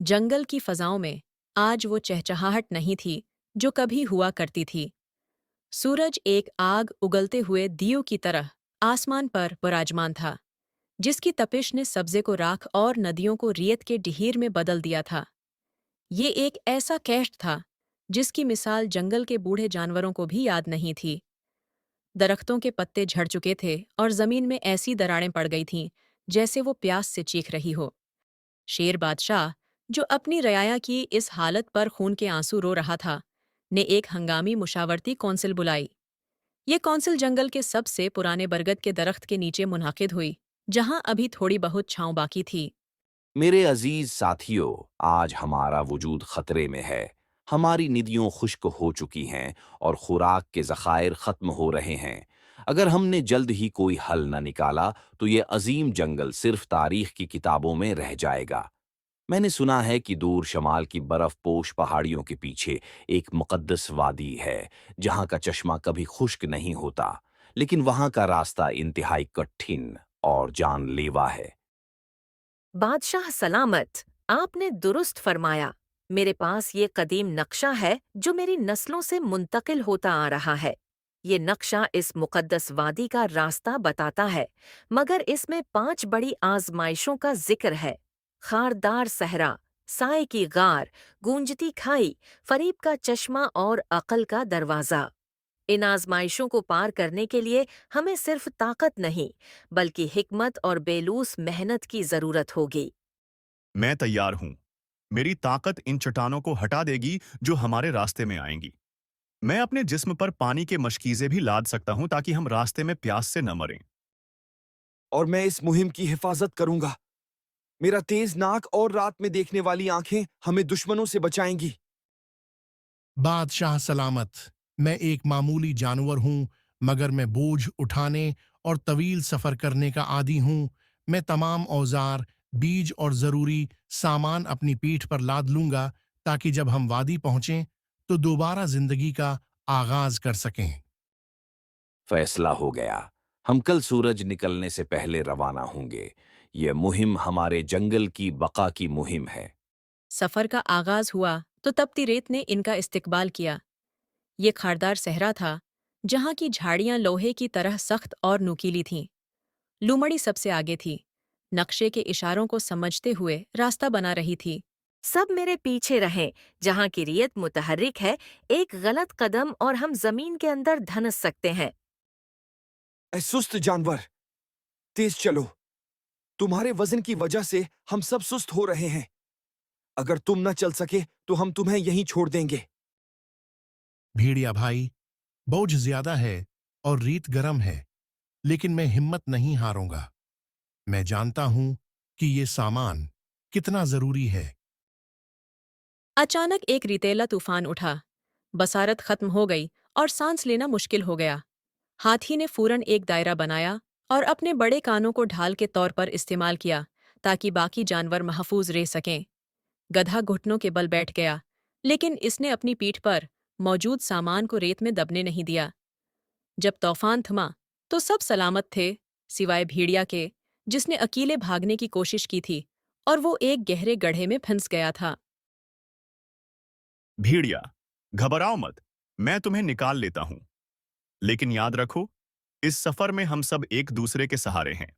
जंगल की फजाओं में आज वो चहचहाहट नहीं थी जो कभी हुआ करती थी। सूरज एक आग उगलते हुए दियों की तरह आसमान पर विराजमान था, जिसकी तपिश ने सब्जे को राख और नदियों को रेत के ढीर में बदल दिया था। ये एक ऐसा कैश था जिसकी मिसाल जंगल के बूढ़े जानवरों को भी याद नहीं थी। दरख्तों के पत्ते झड़ चुके थे और जमीन में ऐसी दरारें पड़ गई थीं जैसे वो प्यास से चीख रही हो। शेर बादशाह, जो अपनी रयाया की इस हालत पर खून के आंसू रो रहा था, ने एक हंगामी मुशावरती कौंसिल बुलाई। ये कौंसिल जंगल के सबसे पुराने बरगद के दरख्त के नीचे मुनाकिद हुई, जहां अभी थोड़ी बहुत छांव बाकी थी। मेरे अजीज साथियों, आज हमारा वजूद खतरे में है। हमारी निदियां खुश्क हो चुकी हैं और खुराक के ज़खायर ख़त्म हो रहे हैं। अगर हमने जल्द ही कोई हल न निकाला तो ये अजीम जंगल सिर्फ तारीख की किताबों में रह जाएगा। मैंने सुना है कि दूर शमाल की बर्फ पोश पहाड़ियों के पीछे एक मुकद्दस वादी है, जहाँ का चश्मा कभी खुश्क नहीं होता, लेकिन वहाँ का रास्ता इंतहाई कठिन और जानलेवा है। बादशाह सलामत, आपने दुरुस्त फरमाया। मेरे पास ये कदीम नक्शा है जो मेरी नस्लों से मुंतकिल होता आ रहा है। ये नक्शा इस मुकद्दस वादी का रास्ता बताता है, मगर इसमें 5 बड़ी आजमाइशों का जिक्र है। खारदार सहरा, साए की गार, गूंजती खाई, फरीब का चश्मा और अकल का दरवाज़ा। इन आजमाइशों को पार करने के लिए हमें सिर्फ ताकत नहीं, बल्कि हिकमत और बेलूस मेहनत की जरूरत होगी। मैं तैयार हूं। मेरी ताकत इन चट्टानों को हटा देगी जो हमारे रास्ते में आएंगी। मैं अपने जिस्म पर पानी के मशकीज़े भी लाद सकता हूं ताकि हम रास्ते में प्यास से न मरें। और मैं इस मुहिम की हिफाजत करूंगा। मेरा तेज नाक और रात में देखने वाली आंखें हमें दुश्मनों से बचाएंगी। बादशाह सलामत। मैं एक मामूली जानवर हूँ, मगर मैं बोझ उठाने और तवील सफ़र करने का आदी हूँ। मैं तमाम औजार, बीज और ज़रूरी सामान अपनी पीठ पर लाद लूँगा ताकि जब हम वादी पहुँचें तो दोबारा ज़िंदगी का आगाज़ कर सकें। फैसला हो गया। हम कल सूरज निकलने से पहले रवाना होंगे। ये मुहिम हमारे जंगल की बका की मुहिम है। सफर का आगाज हुआ तो तपती रेत ने इनका इस्तकबाल किया। ये खारदार सहरा था, जहां की झाड़ियां लोहे की तरह सख्त और नुकीली थीं। लूमड़ी सबसे आगे थी, नक्शे के इशारों को समझते हुए रास्ता बना रही थी। सब मेरे पीछे रहें। जहाँ की रियत मुतहर्रिक है, एक गलत कदम और हम जमीन के अंदर धंस सकते हैं। ऐ सुस्त जानवर, तेज चलो। तुम्हारे वजन की वजह से हम सब सुस्त हो रहे हैं। अगर तुम न चल सके तो हम तुम्हें यहीं छोड़ देंगे। भेड़िया भाई, बोझ ज्यादा है और रीत गरम है, लेकिन मैं हिम्मत नहीं हारूंगा। मैं जानता हूं कि ये सामान कितना जरूरी है। अचानक एक रितेला तूफान उठा। बसारत खत्म हो गई और सांस लेना मुश्किल हो गया। हाथी ने फूरन एक दायरा बनाया और अपने बड़े कानों को ढाल के तौर पर इस्तेमाल किया ताकि बाकी जानवर महफूज रह सकें। गधा घुटनों के बल बैठ गया, लेकिन इसने अपनी पीठ पर मौजूद सामान को रेत में दबने नहीं दिया। जब तूफान थमा तो सब सलामत थे, सिवाय भेड़िया के, जिसने अकेले भागने की कोशिश की थी और वो एक गहरे गड्ढे में फंस गया था। भेड़िया, घबराओ मत। मैं तुम्हें निकाल लेता हूं। लेकिन याद रखो, इस सफर में हम सब एक दूसरे के सहारे हैं।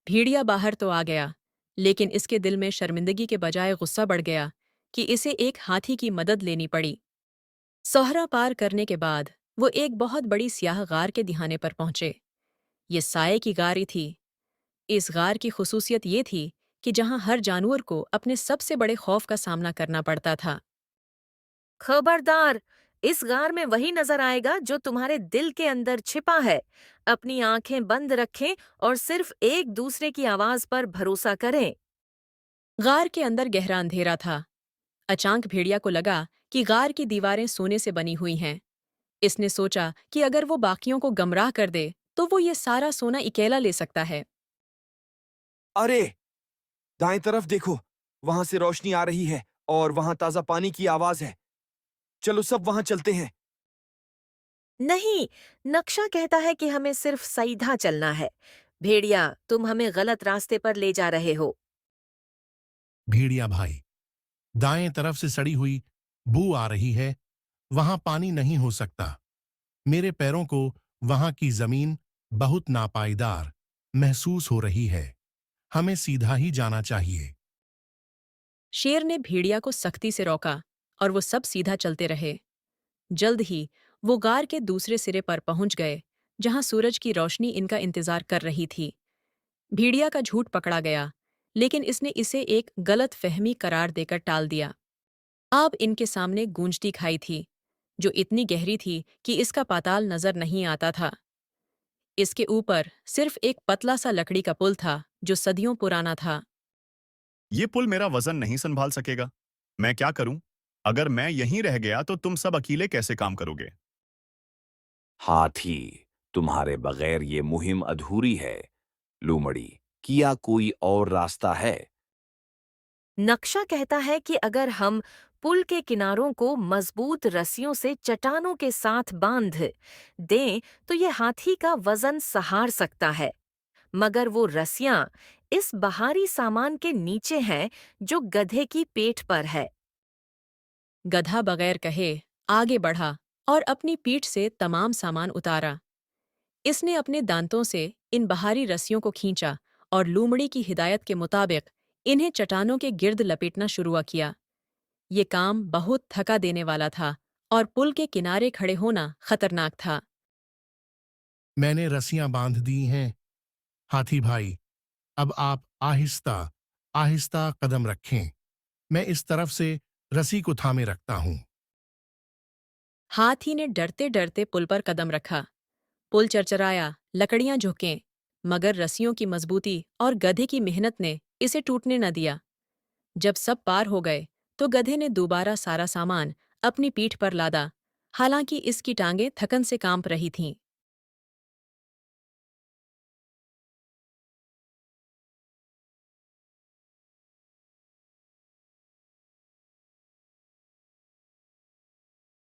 भेड़िया बाहर तो आ गया, लेकिन इसके दिल में शर्मिंदगी के बजाय गुस्सा बढ़ गया कि इसे एक हाथी की मदद लेनी पड़ी। सोहरा पार करने के बाद वो एक बहुत बड़ी स्याह गार के दिहाने पर पहुंचे। ये साए की गार ही थी। इस गार की खुसूसियत ये थी कि जहां हर जानवर को अपने सबसे बड़े खौफ का सामना करना पड़ता था। खबरदार, इस गार में वही नजर आएगा जो तुम्हारे दिल के अंदर छिपा है। अपनी आंखें बंद रखें और सिर्फ एक दूसरे की आवाज पर भरोसा करें। गार के अंदर गहरा अंधेरा था। अचानक भेड़िया को लगा कि गार की दीवारें सोने से बनी हुई हैं। इसने सोचा कि अगर वो बाकियों को गमराह कर दे तो वो ये सारा सोना अकेला ले सकता है। अरे, दाएं तरफ देखो, वहां से रोशनी आ रही है और वहां ताजा पानी की आवाज है। चलो सब वहां चलते हैं। नहीं, नक्शा कहता है कि हमें सिर्फ सीधा चलना है। भेड़िया, तुम हमें गलत रास्ते पर ले जा रहे हो। भेड़िया भाई, दाएं तरफ से सड़ी हुई बू आ रही है, वहां पानी नहीं हो सकता। मेरे पैरों को वहां की जमीन बहुत नापाईदार महसूस हो रही है। हमें सीधा ही जाना चाहिए। शेर ने भेड़िया को सख्ती से रोका और वो सब सीधा चलते रहे। जल्द ही वो गार के दूसरे सिरे पर पहुंच गए, जहां सूरज की रोशनी इनका इंतजार कर रही थी। भेड़िया का झूठ पकड़ा गया, लेकिन इसने इसे एक गलत फहमी करार देकर टाल दिया। अब इनके सामने गूंजती खाई थी, जो इतनी गहरी थी कि इसका पाताल नजर नहीं आता था। इसके ऊपर सिर्फ एक पतला सा लकड़ी का पुल था, जो सदियों पुराना था। ये पुल मेरा वजन नहीं संभाल सकेगा। मैं क्या करूं? अगर मैं यहीं रह गया तो तुम सब अकेले कैसे काम करोगे? हाथी, तुम्हारे बगैर ये मुहिम अधूरी है। लूमड़ी, किया कोई और रास्ता है? नक्शा कहता है कि अगर हम पुल के किनारों को मजबूत रस्सियों से चट्टानों के साथ बांध दें तो ये हाथी का वजन सहार सकता है। मगर वो रस्सियां इस बाहरी सामान के नीचे हैं जो गधे की पेठ पर है। गधा बगैर कहे आगे बढ़ा और अपनी पीठ से तमाम सामान उतारा। इसने अपने दांतों से इन बाहरी रस्सियों को खींचा और लूमड़ी की हिदायत के मुताबिक इन्हें चट्टानों के गिर्द लपेटना शुरू किया। ये काम बहुत थका देने वाला था और पुल के किनारे खड़े होना खतरनाक था। मैंने रस्सियां बांध दी हैं। हाथी भाई, अब आप आहिस्ता आहिस्ता कदम रखें। मैं इस तरफ से रस्सी को थामे रखता हूं। हाथी ने डरते डरते पुल पर कदम रखा। पुल चरचराया, लकड़ियां झुकें, मगर रस्सियों की मजबूती और गधे की मेहनत ने इसे टूटने न दिया। जब सब पार हो गए, तो गधे ने दोबारा सारा सामान अपनी पीठ पर लादा, हालांकि इसकी टांगें थकन से कांप रही थीं।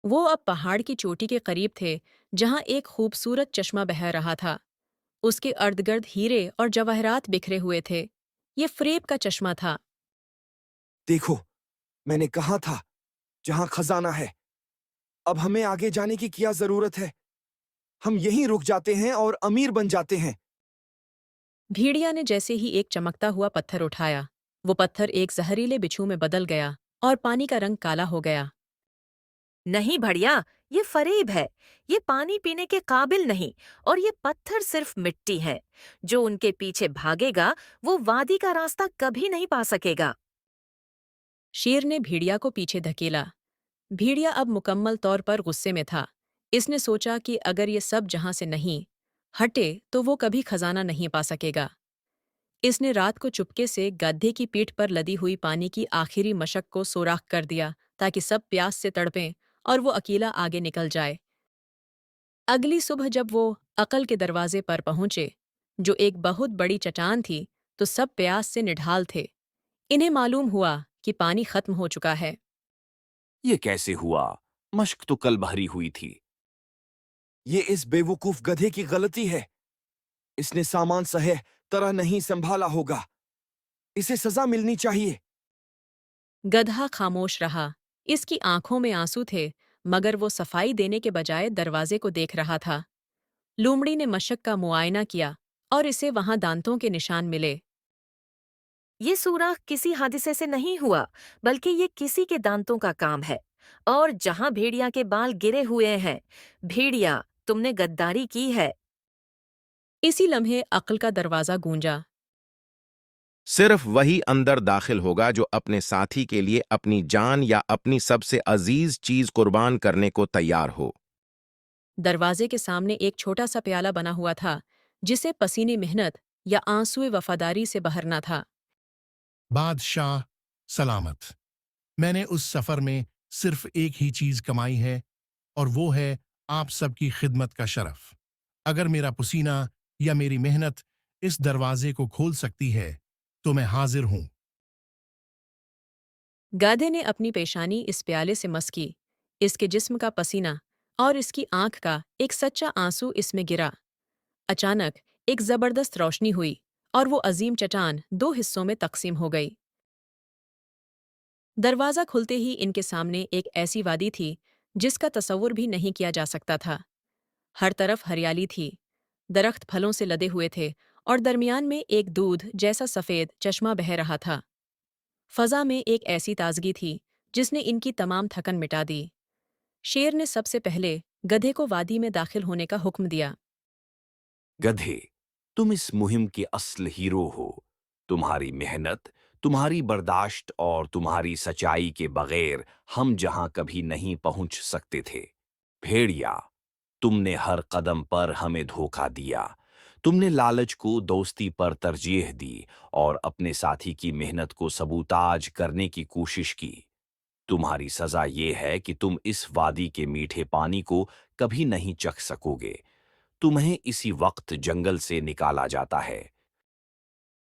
वो अब पहाड़ की चोटी के करीब थे, जहां एक खूबसूरत चश्मा बह रहा था। उसके अर्धगर्द हीरे और जवाहरात बिखरे हुए थे। ये फ्रेब का चश्मा था। देखो, मैंने कहा था, जहां खजाना है। अब हमें आगे जाने की क्या जरूरत है? हम यहीं रुक जाते हैं और अमीर बन जाते हैं। भेड़िया ने जैसे ही एक चमकता हुआ पत्थर उठाया, वो पत्थर एक जहरीले बिच्छू में बदल गया और पानी का रंग काला हो गया। नहीं बढ़िया, ये फरेब है। ये पानी पीने के काबिल नहीं और ये पत्थर सिर्फ मिट्टी है। जो उनके पीछे भागेगा वो वादी का रास्ता कभी नहीं पा सकेगा। शेर ने भेड़िया को पीछे धकेला। भेड़िया अब मुकम्मल तौर पर गुस्से में था। इसने सोचा कि अगर ये सब जहां से नहीं हटे तो वो कभी खजाना नहीं पा सकेगा। इसने रात को चुपके से गधे की पीठ पर लदी हुई पानी की आखिरी मशक को सोराख कर दिया, ताकि सब प्यास से तड़पें और वो अकेला आगे निकल जाए। अगली सुबह जब वो अकल के दरवाजे पर पहुंचे, जो एक बहुत बड़ी चट्टान थी, तो सब प्यास से निढाल थे। इन्हें मालूम हुआ कि पानी खत्म हो चुका है। ये कैसे हुआ? मश्क तो कल भरी हुई थी। ये इस बेवकूफ गधे की गलती है। इसने सामान सही तरह नहीं संभाला होगा। इसे सजा मिलनी चाहिए। गधा खामोश रहा। इसकी आंखों में आंसू थे, मगर वो सफाई देने के बजाय दरवाजे को देख रहा था। लूमड़ी ने मशक का मुआयना किया और इसे वहां दांतों के निशान मिले। ये सुराख किसी हादसे से नहीं हुआ, बल्कि ये किसी के दांतों का काम है। और जहां भेड़िया के बाल गिरे हुए हैं, भेड़िया, तुमने गद्दारी की है। इसी लम्हे अक्ल का दरवाजा गूंजा। सिर्फ वही अंदर दाखिल होगा जो अपने साथी के लिए अपनी जान या अपनी सबसे अजीज चीज कुर्बान करने को तैयार हो। दरवाजे के सामने एक छोटा सा प्याला बना हुआ था, जिसे पसीने मेहनत या आंसुए वफादारी से बहरना था। बादशाह सलामत। मैंने उस सफर में सिर्फ एक ही चीज कमाई है, और वो है आप सबकी खिदमत का शरफ। अगर मेरा पसीना या मेरी मेहनत इस दरवाजे को खोल सकती है, तो मैं हाजिर हूं। गाधे ने अपनी पेशानी इस प्याले से मस की। इसके जिस्म का पसीना और इसकी आंख का एक सच्चा आंसू इसमें गिरा। अचानक ایک زبردست روشنی ہوئی اور وہ عظیم چٹان 2 حصوں میں تقسیم ہو گئی۔ دروازہ کھلتے ہی ان کے سامنے ایک ایسی وادی تھی جس کا تصور بھی نہیں کیا جا سکتا تھا۔ ہر طرف ہریالی تھی، درخت پھلوں سے لدے ہوئے تھے اور درمیان میں ایک دودھ جیسا سفید چشمہ بہہ رہا تھا۔ فضا میں ایک ایسی تازگی تھی جس نے ان کی تمام تھکن مٹا دی۔ شیر نے سب سے پہلے گدھے کو وادی میں داخل ہونے کا حکم دیا۔ گدھے، تم اس مہم کے اصل ہیرو ہو۔ تمہاری محنت، تمہاری برداشت اور تمہاری سچائی کے بغیر ہم جہاں کبھی نہیں پہنچ سکتے تھے۔ بھیڑیا، تم نے ہر قدم پر ہمیں دھوکہ دیا۔ تم نے لالچ کو دوستی پر ترجیح دی اور اپنے ساتھی کی محنت کو سبوتاج کرنے کی کوشش کی۔ تمہاری سزا یہ ہے کہ تم اس وادی کے میٹھے پانی کو کبھی نہیں چکھ سکو گے۔ تمہیں اسی وقت جنگل سے نکالا جاتا ہے۔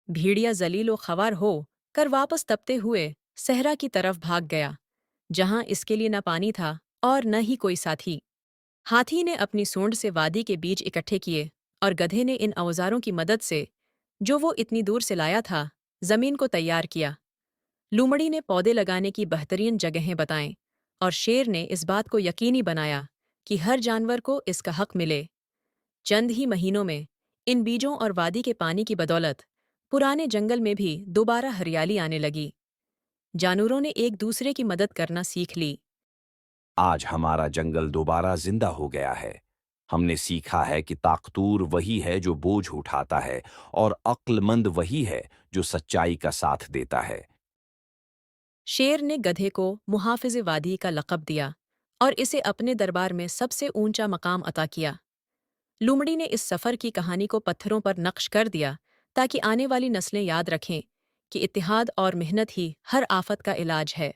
بھیڑیا ذلیل و خوار ہو کر واپس تپتے ہوئے صحرا کی طرف بھاگ گیا، جہاں اس کے لیے نہ پانی تھا اور نہ ہی کوئی ساتھی۔ ہاتھی نے اپنی سونڈ سے وادی کے بیج اکٹھے کیے اور گدھے نے ان اوزاروں کی مدد سے، جو وہ اتنی دور سے لایا تھا، زمین کو تیار کیا۔ لومڑی نے پودے لگانے کی بہترین جگہیں بتائیں اور شیر نے اس بات کو یقینی بنایا کہ ہر جانور کو اس کا حق ملے۔ چند ہی مہینوں میں ان بیجوں اور وادی کے پانی کی بدولت پرانے جنگل میں بھی دوبارہ ہریالی آنے لگی۔ جانوروں نے ایک دوسرے کی مدد کرنا سیکھ لی۔ آج ہمارا جنگل دوبارہ زندہ ہو گیا ہے۔ ہم نے سیکھا ہے کہ طاقتور وہی ہے جو بوجھ اٹھاتا ہے اور عقل مند وہی ہے جو سچائی کا ساتھ دیتا ہے۔ شیر نے گدھے کو محافظ وادی کا لقب دیا اور اسے اپنے دربار میں سب سے اونچا مقام عطا کیا۔ لومڑی نے اس سفر کی کہانی کو پتھروں پر نقش کر دیا تاکہ آنے والی نسلیں یاد رکھیں کہ اتحاد اور محنت ہی ہر آفت کا علاج ہے۔